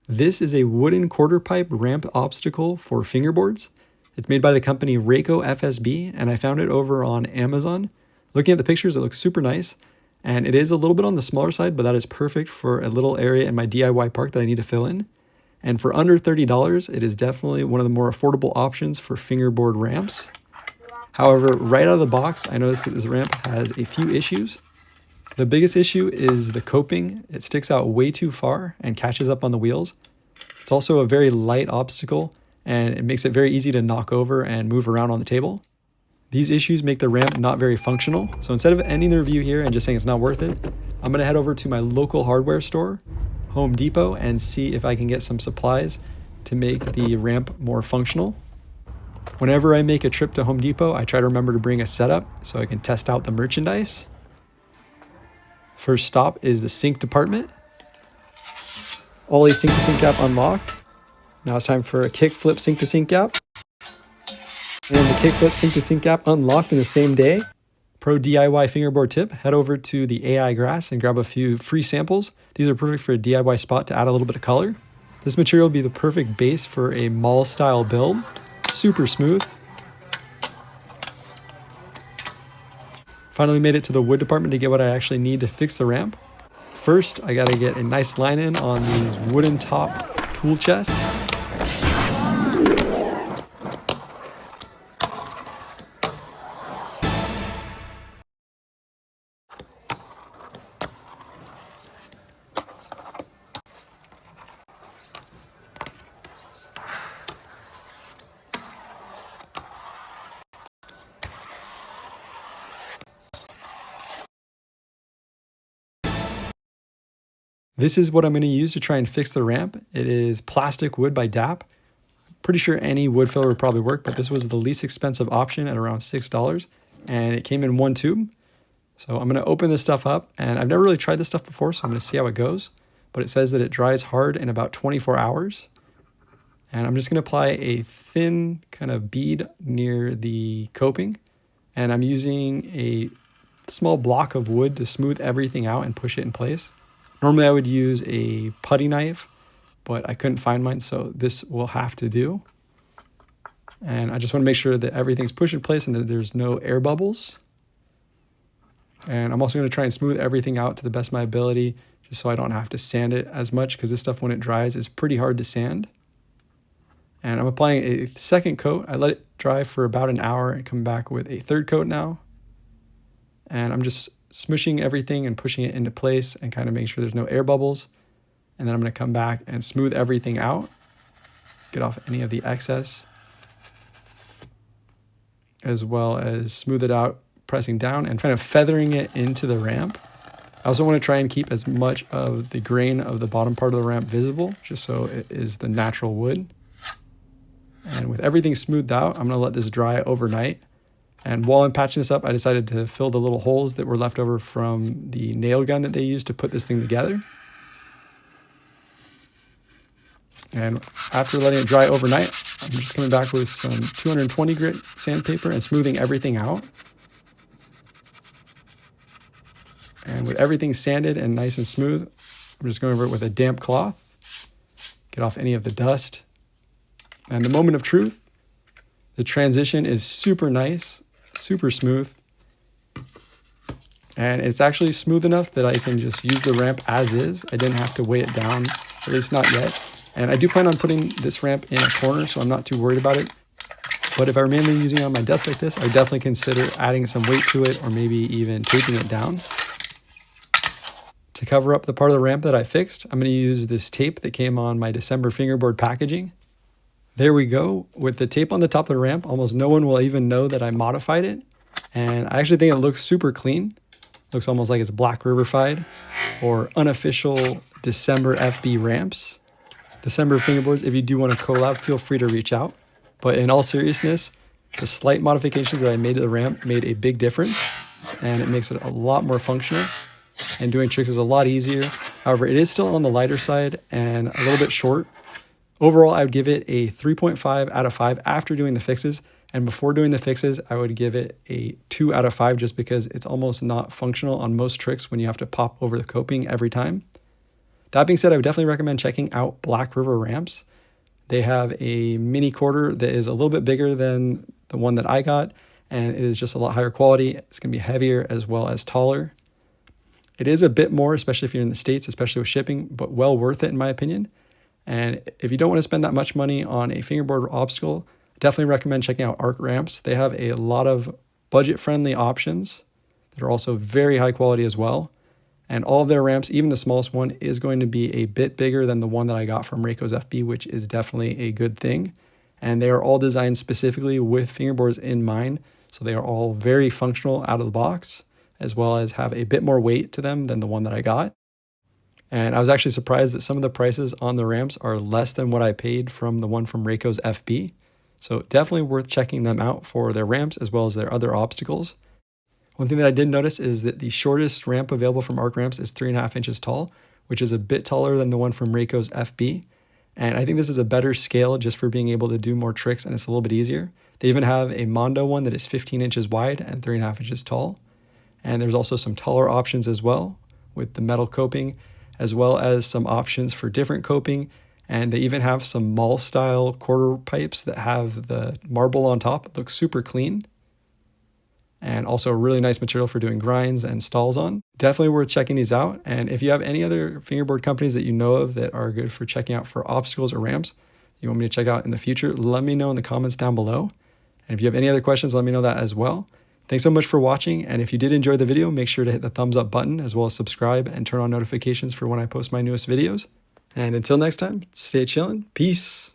This is a wooden quarter pipe ramp obstacle for fingerboards. It's made by the company RACOFSB, and I found it over on Amazon. Looking at the pictures, it looks super nice, and it is a little bit on the smaller side, but that is perfect for a little area in my DIY park that I need to fill in. And for under $30, it is definitely one of the more affordable options for fingerboard ramps. However, right out of the box, I noticed that this ramp has a few issues. The biggest issue is the coping. It sticks out way too far and catches up on the wheels. It's also a very light obstacle, and it makes it very easy to knock over and move around on the table. These issues make the ramp not very functional, so instead of ending the review here and just saying it's not worth it, I'm going to head over to my local hardware store, Home Depot, and see if I can get some supplies to make the ramp more functional. Whenever I make a trip to Home Depot, I try to remember to bring a setup so I can test out the merchandise. First stop is the sink department. Ollie sink to sink gap unlocked. Now it's time for a kickflip sink to sink gap. And the kickflip sink to sink gap unlocked in the same day. Pro DIY fingerboard tip, head over to the AI Grass and grab a few free samples. These are perfect for a DIY spot to add a little bit of color. This material will be the perfect base for a mall style build. Super smooth. Finally made it to the wood department to get what I actually need to fix the ramp. First, I gotta get a nice line in on these wooden top tool chests. This is what I'm going to use to try and fix the ramp. It is plastic wood by DAP. Pretty sure any wood filler would probably work, but this was the least expensive option at around $6, and it came in one tube. So I'm going to open this stuff up, and I've never really tried this stuff before, so I'm going to see how it goes. But it says that it dries hard in about 24 hours. And I'm just going to apply a thin kind of bead near the coping, and I'm using a small block of wood to smooth everything out and push it in place. Normally I would use a putty knife, but I couldn't find mine, so this will have to do. And I just want to make sure that everything's pushed in place and that there's no air bubbles. And I'm also going to try and smooth everything out to the best of my ability, just so I don't have to sand it as much, because this stuff, when it dries, is pretty hard to sand. And I'm applying a second coat. I let it dry for about an hour and come back with a third coat now. And I'm just smushing everything and pushing it into place and kind of making sure there's no air bubbles. And then I'm going to come back and smooth everything out, get off any of the excess, as well as smooth it out, pressing down and kind of feathering it into the ramp. I also want to try and keep as much of the grain of the bottom part of the ramp visible, just so it is the natural wood. And with everything smoothed out, I'm going to let this dry overnight. And while I'm patching this up, I decided to fill the little holes that were left over from the nail gun that they used to put this thing together. And after letting it dry overnight, I'm just coming back with some 220 grit sandpaper and smoothing everything out. And with everything sanded and nice and smooth, I'm just going over it with a damp cloth, get off any of the dust. And the moment of truth, the transition is super nice, super smooth. And it's actually smooth enough that I can just use the ramp as is. I didn't have to weigh it down, at least not yet. And I do plan on putting this ramp in a corner, so I'm not too worried about it. But if I were mainly using it on my desk like this, I would definitely consider adding some weight to it, or maybe even taping it down. To cover up the part of the ramp that I fixed, I'm going to use this tape that came on my December fingerboard packaging. There we go. With the tape on the top of the ramp, almost no one will even know that I modified it. And I actually think it looks super clean. Looks almost like it's Black River-fied or unofficial December FB ramps. December fingerboards, if you do want to collab, feel free to reach out. But in all seriousness, the slight modifications that I made to the ramp made a big difference, and it makes it a lot more functional, and doing tricks is a lot easier. However, it is still on the lighter side and a little bit short. Overall, I would give it a 3.5 out of 5 after doing the fixes, and before doing the fixes, I would give it a 2 out of 5 just because it's almost not functional on most tricks when you have to pop over the coping every time. That being said, I would definitely recommend checking out Black River ramps. They have a mini quarter that is a little bit bigger than the one that I got, and it is just a lot higher quality. It's going to be heavier as well as taller. It is a bit more, especially if you're in the States, especially with shipping, but well worth it in my opinion. And if you don't want to spend that much money on a fingerboard obstacle, I definitely recommend checking out Arc ramps. They have a lot of budget-friendly options that are also very high quality as well. And all of their ramps, even the smallest one, is going to be a bit bigger than the one that I got from RACOFSB, which is definitely a good thing. And they are all designed specifically with fingerboards in mind. So they are all very functional out of the box, as well as have a bit more weight to them than the one that I got. And I was actually surprised that some of the prices on the ramps are less than what I paid from the one from RACOFSB. So definitely worth checking them out for their ramps as well as their other obstacles. One thing that I did notice is that the shortest ramp available from Arc ramps is 3.5 inches tall, which is a bit taller than the one from RACOFSB. And I think this is a better scale just for being able to do more tricks, and it's a little bit easier. They even have a Mondo one that is 15 inches wide and 3.5 inches tall. And there's also some taller options as well with the metal coping, as well as some options for different coping. And they even have some mall style quarter pipes that have the marble on top. It looks super clean. And also a really nice material for doing grinds and stalls on. Definitely worth checking these out. And if you have any other fingerboard companies that you know of that are good for checking out for obstacles or ramps you want me to check out in the future, let me know in the comments down below. And if you have any other questions, let me know that as well. Thanks so much for watching. And if you did enjoy the video, make sure to hit the thumbs up button as well as subscribe and turn on notifications for when I post my newest videos. And until next time, stay chillin'. Peace.